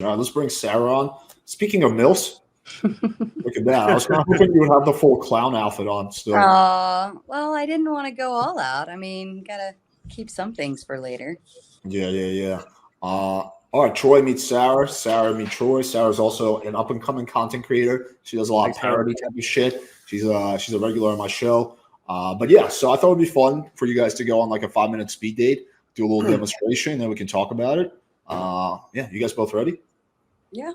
All right, let's bring Sarah on. Speaking of MILFs, look at that. I was kind of hoping you would have the full clown outfit on still. Well, I didn't want to go all out. I mean, gotta keep some things for later. Yeah. All right, Troy meets Sarah. Sarah meets Troy. Sarah's also an up and coming content creator. She does a lot of parody type of shit. She's a regular on my show. But yeah, so I thought it'd be fun for you guys to go on like a 5-minute speed date, do a little demonstration, and then we can talk about it. Yeah, you guys both ready? Yeah.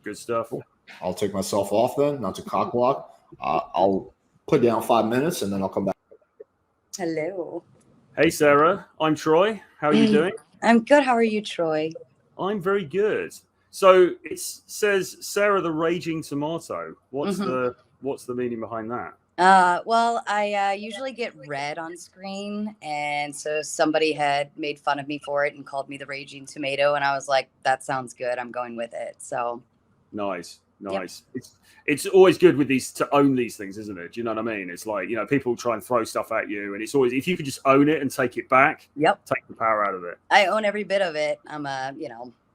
Good stuff. Cool. I'll take myself off then, not to cock block. I'll put down 5 minutes and then I'll come back. Hello. Hey, Sarah. I'm Troy. How are you doing? I'm good. How are you, Troy? I'm very good. So it says Sarah the Raging Tomato. What's the meaning behind that? Well, I usually get red on screen, and so somebody had made fun of me for it and called me the Raging Tomato, and I was like, that sounds good. I'm going with it. So nice. Yep. It's always good with these to own these things, isn't it? Do you know what I mean? It's like, people try and throw stuff at you, and it's always, if you could just own it and take it back, take the power out of it. I own every bit of it. I'm a,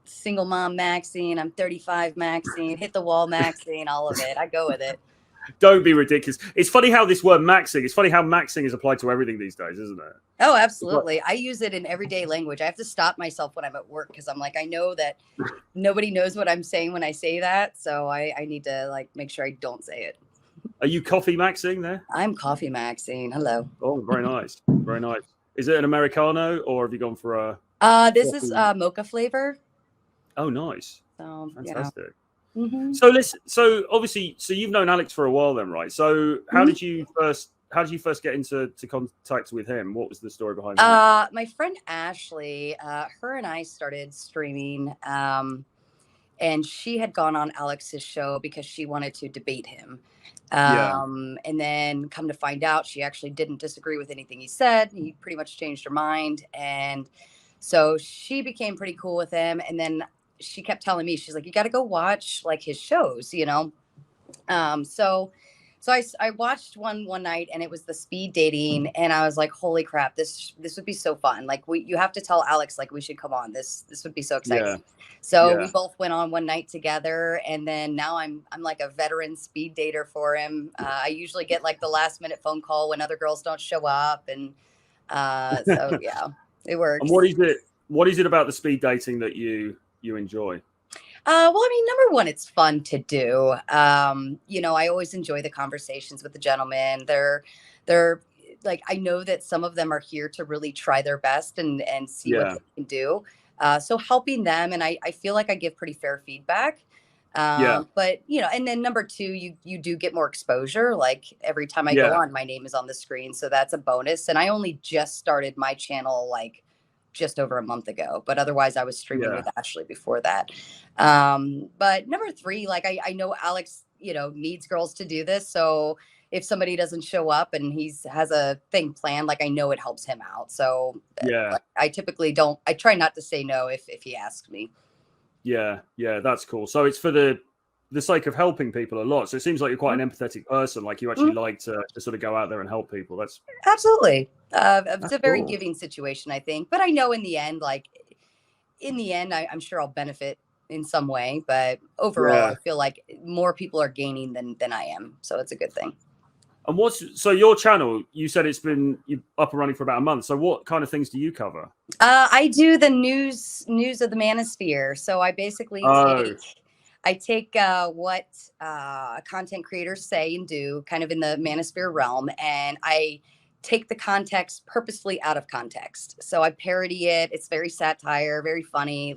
single mom Maxine. I'm 35 Maxine, hit the wall Maxine, all of it. I go with it. Don't be ridiculous. It's funny how this word maxing, it's funny how maxing is applied to everything these days, isn't it? Oh, absolutely. I use it in everyday language. I have to stop myself when I'm at work because I'm like, I know that nobody knows what I'm saying when I say that. So I need to make sure I don't say it. Are you coffee maxing there? I'm coffee maxing. Hello. Oh, very nice. Very nice. Is it an Americano or have you gone for a... This is mocha flavor. Oh, nice. So, fantastic. Mm-hmm. So obviously, you've known Alex for a while then, right? So how did you first get into contact with him? What was the story behind that? My friend Ashley, her and I started streaming, and she had gone on Alex's show because she wanted to debate him. And then come to find out, she actually didn't disagree with anything he said. He pretty much changed her mind. And so she became pretty cool with him. And then she kept telling me, she's like, you got to go watch his shows, So I watched one night, and it was the speed dating, and I was like, holy crap, this would be so fun. You have to tell Alex, we should come on. This would be so exciting. Yeah. So we both went on one night together, and then now I'm like a veteran speed dater for him. I usually get the last minute phone call when other girls don't show up, and so yeah, it works. And what is it about the speed dating that you enjoy? Well, I mean, number one, it's fun to do. I always enjoy the conversations with the gentlemen. They're I know that some of them are here to really try their best and see what they can do. So helping them, and I feel like I give pretty fair feedback. But and then number two, you do get more exposure. Every time I go on, my name is on the screen, so that's a bonus. And I only just started my channel just over a month ago, but otherwise I was streaming with Ashley before that. But number three, I know Alex, needs girls to do this. So if somebody doesn't show up and has a thing planned, I know it helps him out. So I typically I try not to say no if he asks me. Yeah, that's cool. So it's for the sake of helping people a lot. So it seems like you're quite an empathetic person. You actually like to sort of go out there and help people. That's absolutely. It's a very giving situation, I think. But I know in the end, I'm sure I'll benefit in some way. But overall, I feel like more people are gaining than I am. So it's a good thing. And so your channel, you said it's been up and running for about a month. So what kind of things do you cover? I do the news of the manosphere. So I basically take what content creators say and do kind of in the manosphere realm, and I take the context purposefully out of context. So I parody it. It's very satire, very funny.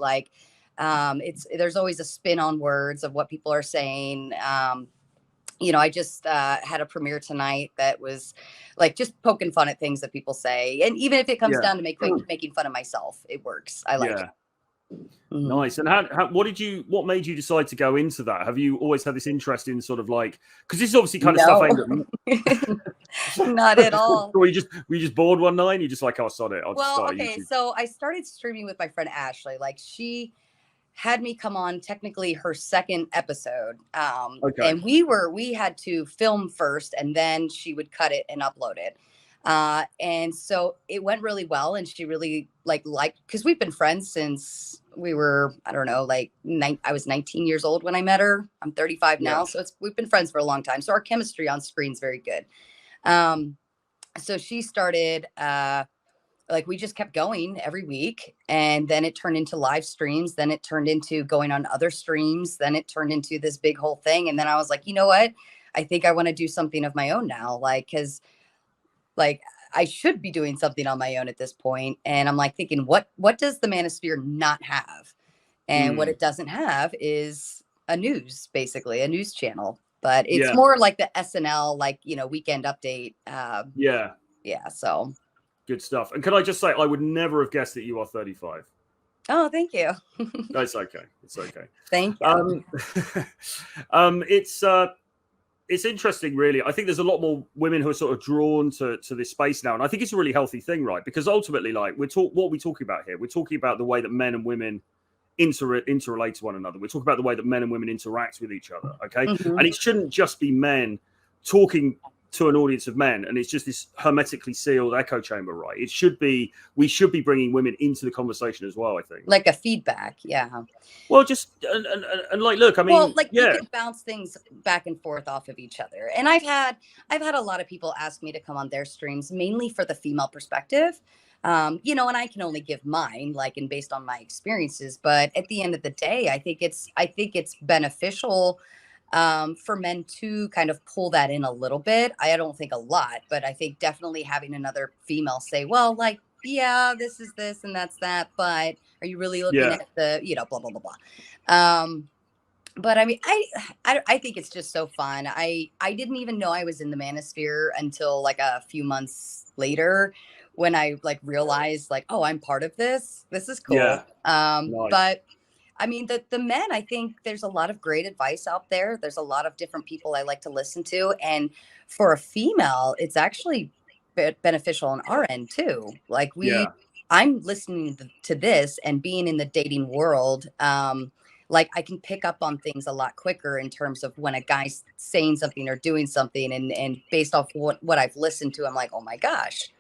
There's always a spin on words of what people are saying. I just had a premiere tonight that was just poking fun at things that people say. And even if it comes down to making fun of myself, it works. I like it. Mm-hmm. Nice. And what made you decide to go into that? Have you always had this interest in sort of because this is obviously kind of stuff aimed at not at all. Or were you just bored one night and you're just like, oh, sod it. So I started streaming with my friend Ashley. She had me come on technically her second episode. And we had to film first and then she would cut it and upload it. And so it went really well. And she really liked, because we've been friends since we were, I don't know, like I was 19 years old when I met her. I'm 35 now. So we've been friends for a long time. So our chemistry on screen is very good. So she started, like we just kept going every week, and then it turned into live streams. Then it turned into going on other streams. Then it turned into this big whole thing. And then I was like, you know what? I think I want to do something of my own now. Like, cause like I should be doing something on my own at this point. And I'm like thinking, what does the manosphere not have? And what it doesn't have is basically a news channel, but it's more like the SNL, like, Weekend Update. Yeah. So good stuff. And can I just say, I would never have guessed that you are 35. Oh, thank you. No, it's okay. It's okay. Thank you. It's interesting, really. I think there's a lot more women who are sort of drawn to this space now. And I think it's a really healthy thing, right? Because ultimately, like, what are we talking about here? We're talking about the way that men and women interrelate to one another. We're talking about the way that men and women interact with each other, okay? And it shouldn't just be men talking to an audience of men, and it's just this hermetically sealed echo chamber, right? We should be bringing women into the conversation as well, I think. Like a feedback, yeah. Well, just and like, look, I mean, well, like you can bounce things back and forth off of each other. And I've had a lot of people ask me to come on their streams, mainly for the female perspective. And I can only give mine, like, and based on my experiences. But at the end of the day, I think it's beneficial for men to kind of pull that in a little bit. I don't think a lot, but I think definitely having another female say, well, like, yeah, this is this and that's that, but are you really looking at the, blah, blah, blah, blah. But I mean, I think it's just so fun. I didn't even know I was in the manosphere until like a few months later, when I like realized, like, oh, I'm part of this. This is cool. Nice. But I mean, the men, I think there's a lot of great advice out there. There's a lot of different people I like to listen to. And for a female, it's actually beneficial on our end too. Like I'm listening to this and being in the dating world. Like I can pick up on things a lot quicker in terms of when a guy's saying something or doing something. And based off what I've listened to, I'm like, oh my gosh,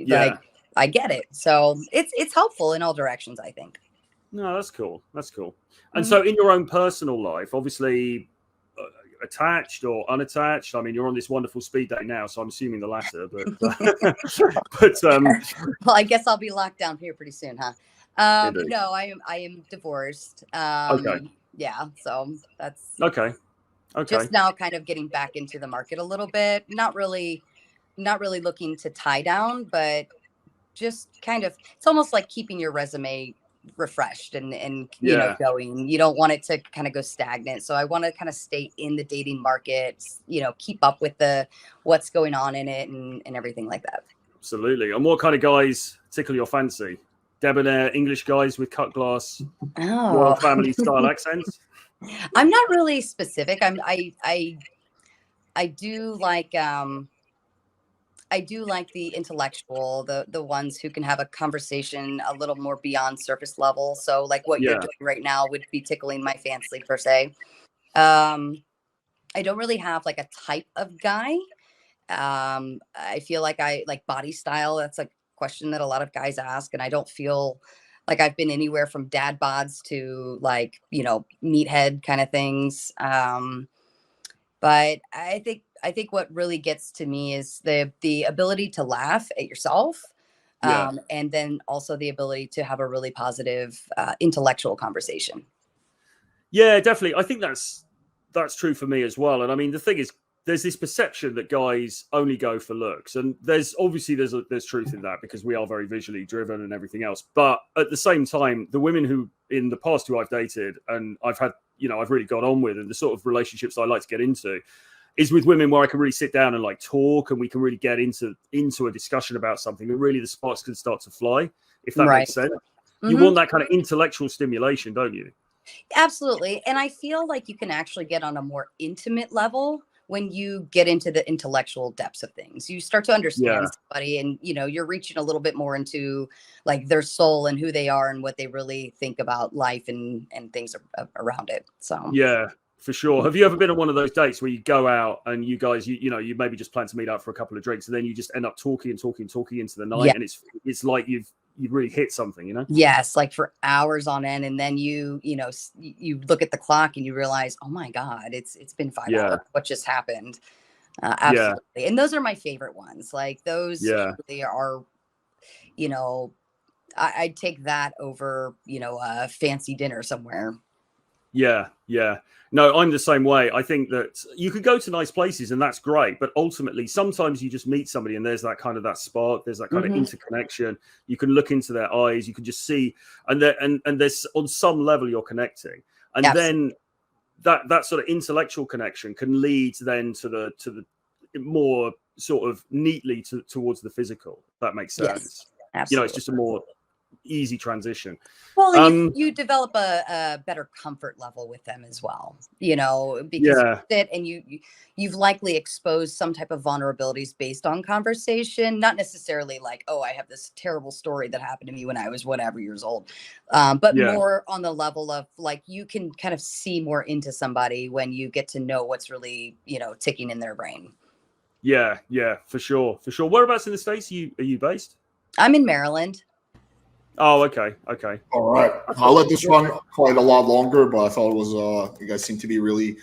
like I get it. So it's helpful in all directions, I think. No, that's cool. That's cool. And so in your own personal life, obviously attached or unattached, I mean, you're on this wonderful speed date now, so I'm assuming the latter, but well, I guess I'll be locked down here pretty soon, huh? No, I am divorced. Yeah, so that's okay. Just now kind of getting back into the market a little bit. Not really looking to tie down, but just kind of, it's almost like keeping your resume refreshed and you know, going. You don't want it to kind of go stagnant. So I want to kind of stay in the dating market, keep up with what's going on in it and everything like that. Absolutely. And what kind of guys tickle your fancy? Debonair English guys with cut glass, royal family style accents? I'm not really specific. I do like the intellectual, the ones who can have a conversation a little more beyond surface level. So like what you're doing right now would be tickling my fancy per se. I don't really have like a type of guy. I feel like I like body style. That's a question that a lot of guys ask. And I don't feel like I've been anywhere from dad bods to like, meathead kind of things. But I think what really gets to me is the ability to laugh at yourself. And then also the ability to have a really positive intellectual conversation. Yeah, definitely. I think that's true for me as well. And I mean, the thing is, there's this perception that guys only go for looks, and there's truth in that because we are very visually driven and everything else. But at the same time, the women who in the past who I've dated and I've had, I've really got on with, and the sort of relationships I like to get into is with women where I can really sit down and like talk, and we can really get into a discussion about something, and really the sparks can start to fly, if that makes sense. You want that kind of intellectual stimulation, don't you? Absolutely. And I feel like you can actually get on a more intimate level when you get into the intellectual depths of things. You start to understand somebody, and you're reaching a little bit more into like their soul and who they are and what they really think about life and things around it. So For sure. Have you ever been on one of those dates where you go out and you guys, you know, you maybe just plan to meet up for a couple of drinks, and then you just end up talking into the night, and it's like you've really hit something, you know? Yes, like for hours on end, and then you know, you look at the clock and you realize, oh my God, it's been 5 hours. What just happened? Absolutely. And those are my favorite ones. Like those really are, you know, I'd take that over, you know, a fancy dinner somewhere. Yeah. No, I'm the same way. I think that you could go to nice places and that's great, but ultimately sometimes you just meet somebody and there's that kind of that spark, there's that kind of interconnection. You can look into their eyes, you can just see, and there's on some level you're connecting, and then that sort of intellectual connection can lead then to the more sort of neatly towards the physical. If that makes sense. Absolutely. You know, it's just a more easy transition. Well, and you develop a better comfort level with them as well, you know, because you sit and you've likely exposed some type of vulnerabilities based on conversation, not necessarily like, oh, I have this terrible story that happened to me when I was whatever years old, but more on the level of like, you can kind of see more into somebody when you get to know what's really, you know, ticking in their brain. Yeah, for sure. Whereabouts in the States are you based? I'm in Maryland. Oh, okay. All right. I'll let this run quite a lot longer, but I thought it was you guys seem to be really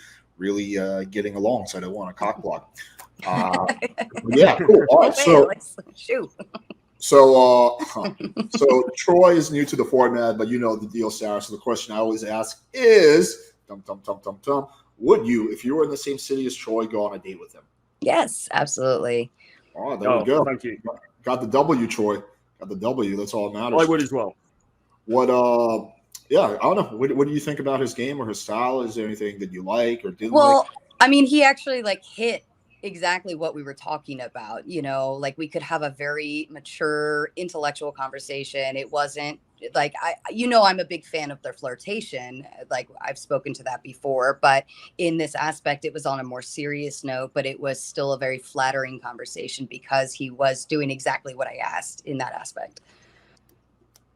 getting along, so I don't want to cock block. Yeah, cool. All right, so shoot. So Troy is new to the format, but you know the deal, Sarah. So the question I always ask is, would you, if you were in the same city as Troy, go on a date with him? Yes, absolutely. All right, there we go. Thank you. Got the W, Troy. Got the W. That's all that matters. I would as well. What? Yeah, I don't know. What do you think about his game or his style? Is there anything that you like or didn't like? Well, I mean, he actually like hit exactly what we were talking about. You know, like we could have a very mature, intellectual conversation. It wasn't like I'm a big fan of their flirtation. Like I've spoken to that before, but in this aspect, it was on a more serious note, but it was still a very flattering conversation because he was doing exactly what I asked in that aspect.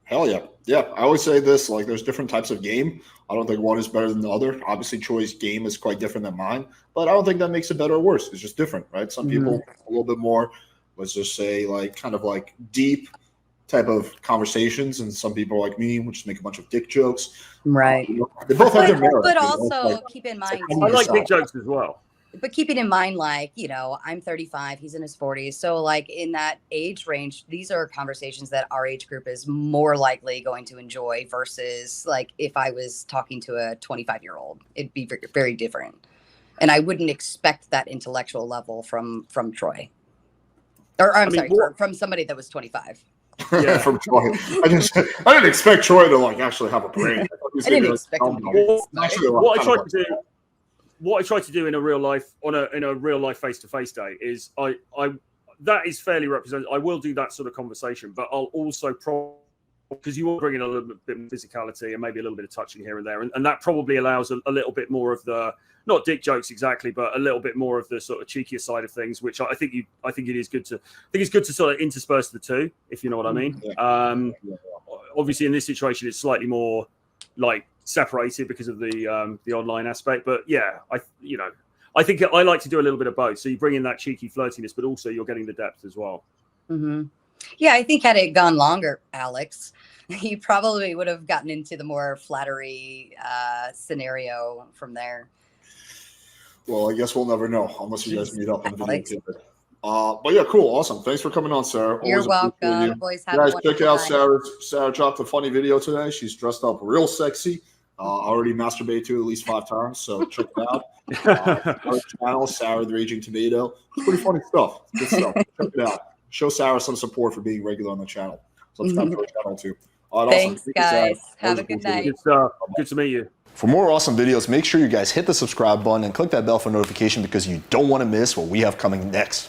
Hell yeah. Yeah. I always say this, like there's different types of game. I don't think one is better than the other. Obviously, Troy's game is quite different than mine, but I don't think that makes it better or worse. It's just different, right? Some people a little bit more, let's just say like kind of like deep type of conversations, and some people like me will just make a bunch of dick jokes. Right. They both have their merit. But also keep in mind, I like dick jokes as well. But keeping in mind, like, you know, I'm 35, he's in his 40s. So like in that age range, these are conversations that our age group is more likely going to enjoy versus like if I was talking to a 25-year-old, it'd be very, very different. And I wouldn't expect that intellectual level from Troy. Or from somebody that was 25. Yeah, from Troy. I didn't expect Troy to like actually have a brain. I didn't expect him to. What I try to do in a real life face-to-face date is that is fairly representative. I will do that sort of conversation, but I'll also because you will bring in a little bit of physicality and maybe a little bit of touching here and there, and that probably allows a little bit more of the not dick jokes exactly, but a little bit more of the sort of cheekier side of things, which I think it is good to. I think it's good to sort of intersperse the two, if you know what I mean. Obviously, in this situation, it's slightly more like separated because of the online aspect, but yeah, I think I like to do a little bit of both. So you bring in that cheeky flirtiness, but also you're getting the depth as well. Yeah, I think had it gone longer, Alex, you probably would have gotten into the more flattery scenario from there. Well, I guess we'll never know unless you guys meet up on video. But yeah, cool, awesome. Thanks for coming on, Sarah. You're welcome. Boys, guys, check out Sarah dropped a funny video today. She's dressed up real sexy. Already masturbated to at least 5 times, so check it out. Our channel, Sarah the Raging Tomato. It's pretty funny stuff. Good stuff. Check it out. Show Sarah some support for being regular on the channel. Subscribe to our channel too. All right, Thanks, awesome. guys. Have a good night. Good to meet you. For more awesome videos, make sure you guys hit the subscribe button and click that bell for notification because you don't want to miss what we have coming next.